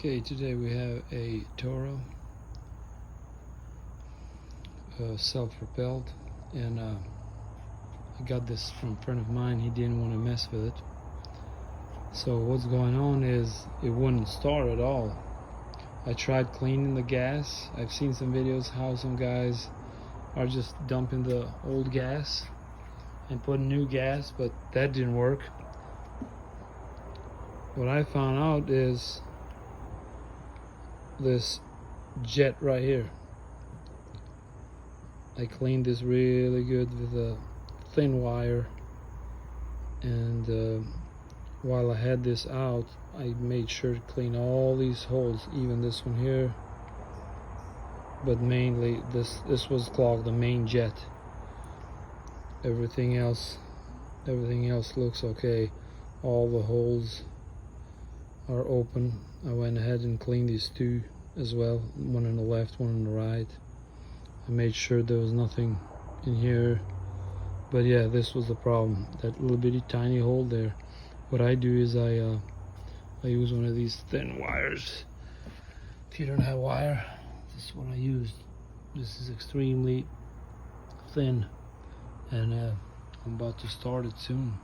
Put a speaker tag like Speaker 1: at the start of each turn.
Speaker 1: Okay, today we have a TORO self-propelled, and I got this from a friend of mine. He didn't want to mess with it. So what's going on is it wouldn't start at all. I tried cleaning the gas. I've seen some videos how some guys are just dumping the old gas and putting new gas, but that didn't work. What I found out is this jet right here. I cleaned this really good with a thin wire, and while I had this out, I made sure to clean all these holes, even this one here, but mainly this was clogged, the main jet. Everything else looks okay. All the holes are open. I went ahead and cleaned these two as well, one on the left, one on the right. I made sure there was nothing in here, but yeah, this was the problem, that little bitty tiny hole there. What I do is I use one of these thin wires. If you don't have wire, this is what I used. This is extremely thin, and I'm about to start it soon.